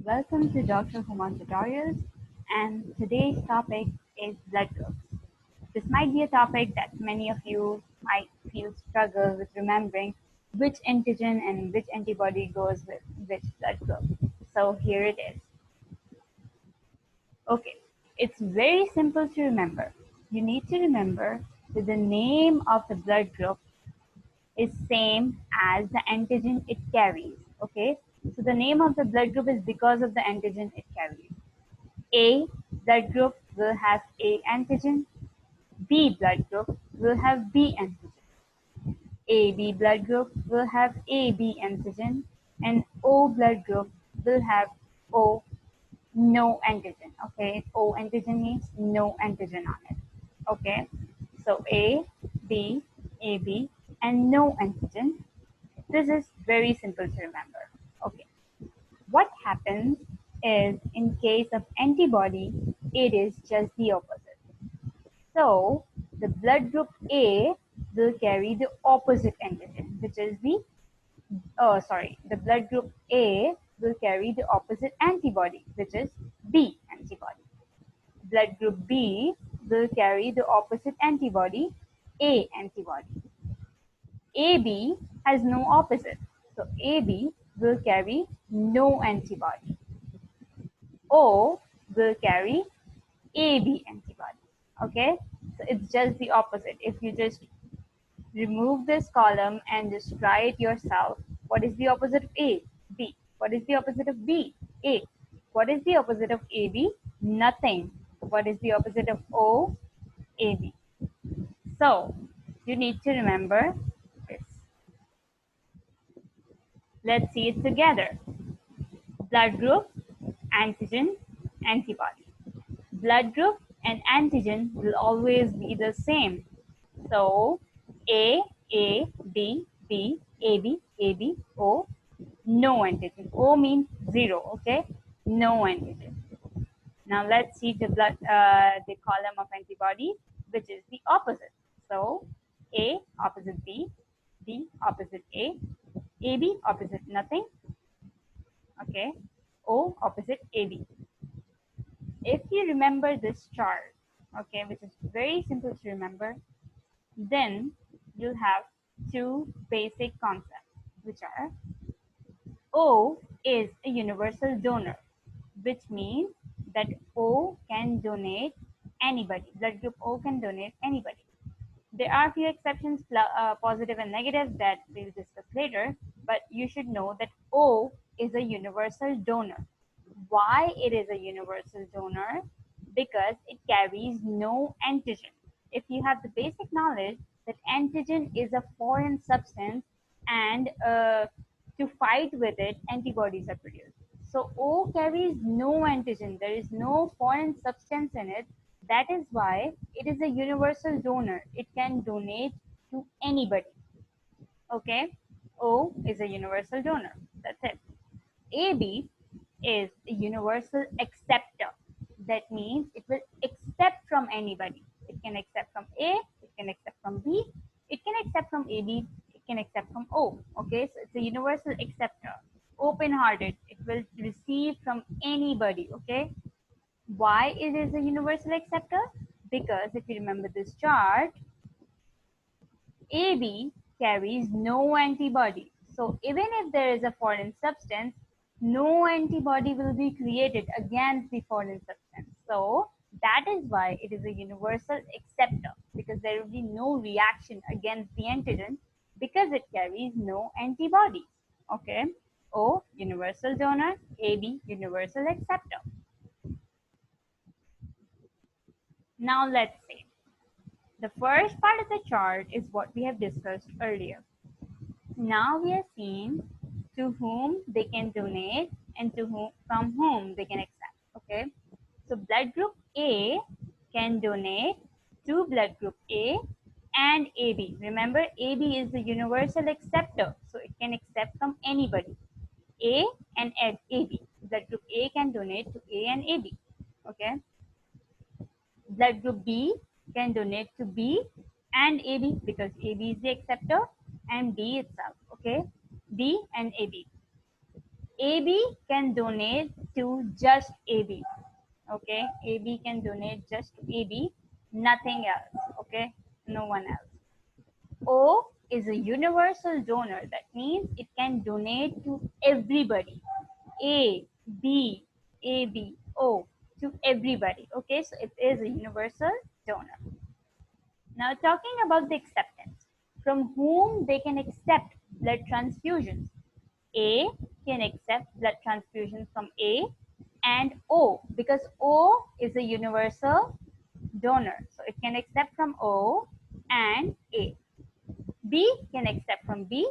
Welcome to Dr. Human Tutorials, and today's topic is blood groups. This might be a topic that many of you might feel struggle with remembering which antigen and which antibody goes with which blood group. So here it is. Okay, it's very simple to remember. You need to remember that the name of the blood group is same as the antigen it carries. Okay, so the name of the blood group is because of the antigen it carries. A blood group will have A antigen. B blood group will have B antigen. AB blood group will have AB antigen, and O blood group will have O no antigen. Okay, O antigen means no antigen on it. Okay, so A, B, AB, and no antigen. This is very simple to remember. Okay, what happens is in case of antibody, it is just the opposite. So the blood group A will carry the opposite antigen, which is the blood group A will carry the opposite antibody, which is B antibody. Blood group B will carry the opposite antibody, A antibody. AB has no opposite, so AB will carry no antibody. O will carry AB antibody. Okay, so it's just the opposite. If you just remove this column and just try it yourself, what is the opposite of A? B. What is the opposite of B? A. What is the opposite of AB? Nothing. What is the opposite of O? AB. So you need to remember this. Let's see it together. Blood group, antigen, antibody. Blood group and antigen will always be the same. So A, B, B, AB, AB, O, no antigen. O means zero, okay? No antigen. Now let's see the the column of antibody, which is the opposite. So A opposite B, B opposite A, AB opposite nothing, okay? O opposite AB. If you remember this chart, okay, which is very simple to remember, then you'll have two basic concepts, which are O is a universal donor, which means that O can donate anybody. Blood group O can donate anybody. There are a few exceptions, positive and negative, that we'll discuss later, but you should know that O is a universal donor. Why it is a universal donor? Because it carries no antigen. If you have the basic knowledge that antigen is a foreign substance and to fight with it, antibodies are produced. So O carries no antigen. There is no foreign substance in it. That is why it is a universal donor. It can donate to anybody. Okay? O is a universal donor. That's it. AB is a universal acceptor. That means it will accept from anybody. It can accept from A, it can accept from B, it can accept from AB, it can accept from O. Okay, so it's a universal acceptor. Open-hearted, it will receive from anybody. Okay, why it is a universal acceptor? Because if you remember this chart, AB carries no antibody. So even if there is a foreign substance, no antibody will be created against the foreign substance. So that is why it is a universal acceptor, because there will be no reaction against the antigen because it carries no antibodies. Okay. O, universal donor. AB, universal acceptor. Now let's see. The first part of the chart is what we have discussed earlier. Now we are seeing to whom they can donate and to whom, from whom they can accept. Okay, so blood group A can donate to blood group A and AB. Remember, AB is the universal acceptor, so it can accept from anybody. A and AB. Blood group A can donate to A and AB. Okay. Blood group B can donate to B and AB because AB is the acceptor and B itself. Okay, B and AB. AB can donate to just AB. Okay, AB can donate just to AB, nothing else. Okay, no one else. O is a universal donor. That means it can donate to everybody. A, B, A, B, O, to everybody. Okay, so it is a universal donor. Now talking about the acceptance, from whom they can accept blood transfusions. A can accept blood transfusions from A and O, because O is a universal donor. So it can accept from O and A. B can accept from B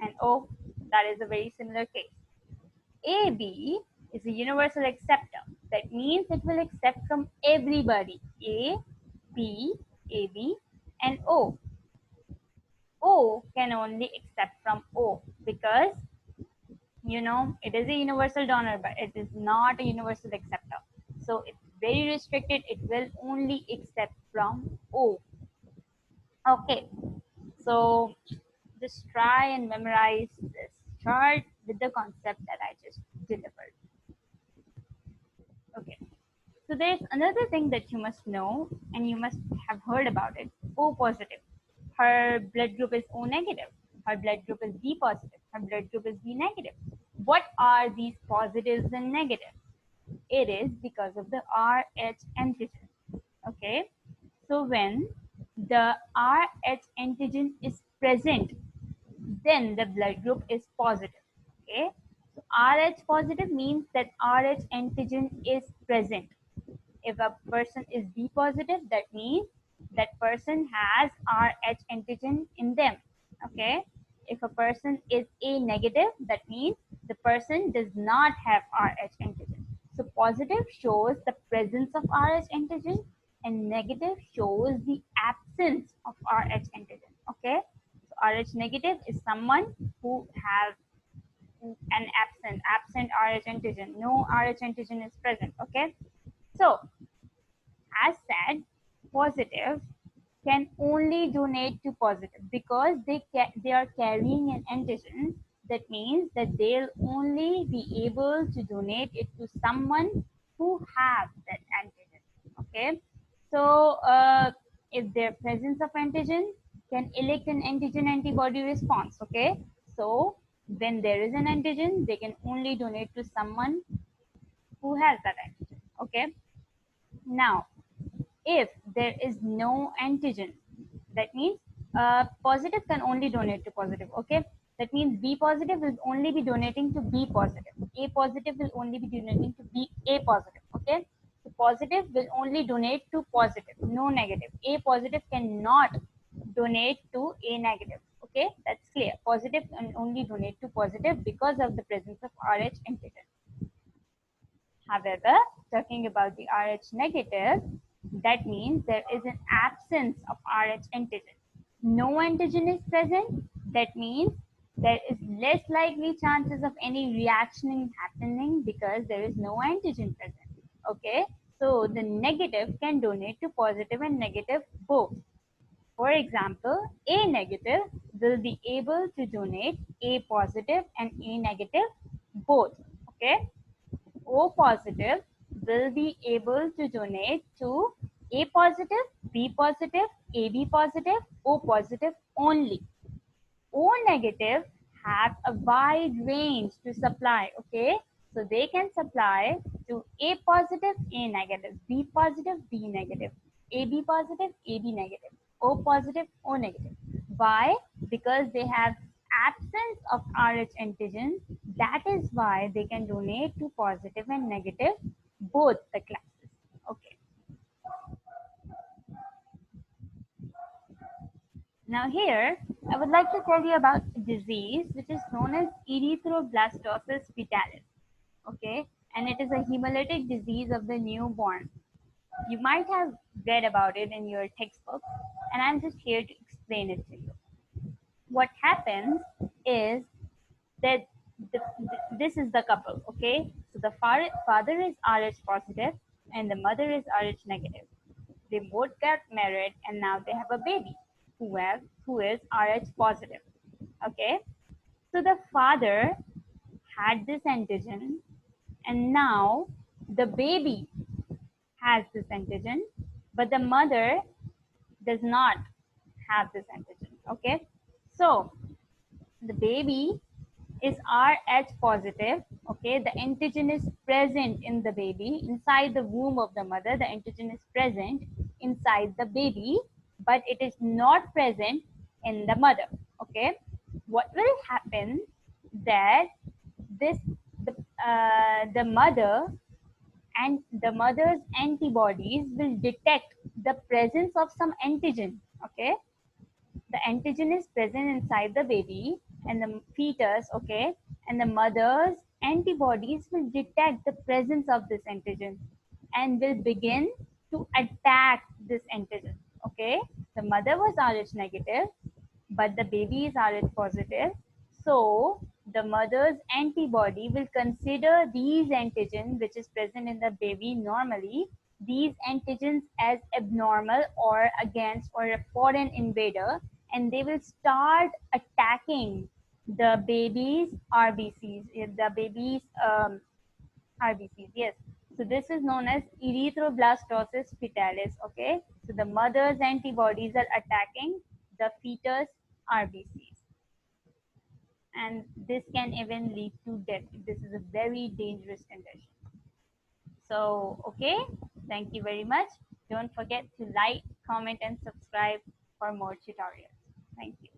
and O. That is a very similar case. AB is a universal acceptor. That means it will accept from everybody. A, B, AB, and O. O can only accept from O because it is a universal donor, but it is not a universal acceptor. So it's very restricted. It will only accept from O. Okay, so just try and memorize this chart with the concept that I just delivered. Okay, so there's another thing that you must know, and you must have heard about it. O positive. Her blood group is O negative. Her blood group is B positive. Her blood group is B negative. What are these positives and negatives? It is because of the Rh antigen. Okay, so when the Rh antigen is present, then the blood group is positive. Okay, so Rh positive means that Rh antigen is present. If a person is B positive, that means that person has Rh antigen in them. Okay, if a person is A negative, that means the person does not have Rh antigen. So positive shows the presence of Rh antigen, and negative shows the absence of Rh antigen. Okay, so Rh negative is someone who have an absent Rh antigen. No Rh antigen is present. Okay, so as said, positive can only donate to positive because they are carrying an antigen. That means that they'll only be able to donate it to someone who has that antigen. Okay, so if their presence of antigen can elect an antigen antibody response. Okay, so when there is an antigen, they can only donate to someone who has that antigen. Okay, now if there is no antigen, that means positive can only donate to positive. Okay, that means B positive will only be donating to B positive. A positive will only be donating to B A positive. Okay, so positive will only donate to positive, no negative. A positive cannot donate to A negative. Okay, that's clear. Positive can only donate to positive because of the presence of Rh antigen. However, talking about the Rh negative, that means there is an absence of Rh antigen. No antigen is present. That means there is less likely chances of any reaction happening because there is no antigen present. Okay, so the negative can donate to positive and negative both. For example, A negative will be able to donate A positive and A negative both. Okay, O positive will be able to donate to A positive, B positive, AB positive, O positive only. O negative have a wide range to supply. Okay, so they can supply to A positive, A negative, B positive, B negative, AB positive, AB negative, O positive, O negative. Why? Because they have absence of Rh antigen. That is why they can donate to positive and negative both the classes. Okay. Now here, I would like to tell you about a disease which is known as erythroblastosis fetalis. Okay, and it is a hemolytic disease of the newborn. You might have read about it in your textbook, and I'm just here to explain it to you. What happens is that this is the couple. Okay, so the father is Rh positive and the mother is Rh negative. They both got married and now they have a baby who is Rh positive. Okay, so the father had this antigen And now the baby has this antigen, but the mother does not have this antigen. Okay, so the baby is Rh positive. Okay, the antigen is present in the baby inside the womb of the mother. The antigen is present inside the baby, but it is not present in the mother. Okay, what will happen that this the mother and the mother's antibodies will detect the presence of some antigen. Okay, the antigen is present inside the baby and the fetus, okay, and the mother's antibodies will detect the presence of this antigen and will begin to attack this antigen. Okay, the mother was Rh negative, but the baby is Rh positive. So the mother's antibody will consider these antigens, which is present in the baby normally, these antigens as abnormal or against or a foreign invader, and they will start attacking the baby's RBCs, the baby's RBCs. Yes. So this is known as erythroblastosis fetalis. Okay. So the mother's antibodies are attacking the fetus RBCs, and this can even lead to death. This is a very dangerous condition. So, okay. Thank you very much. Don't forget to like, comment, and subscribe for more tutorials. Thank you.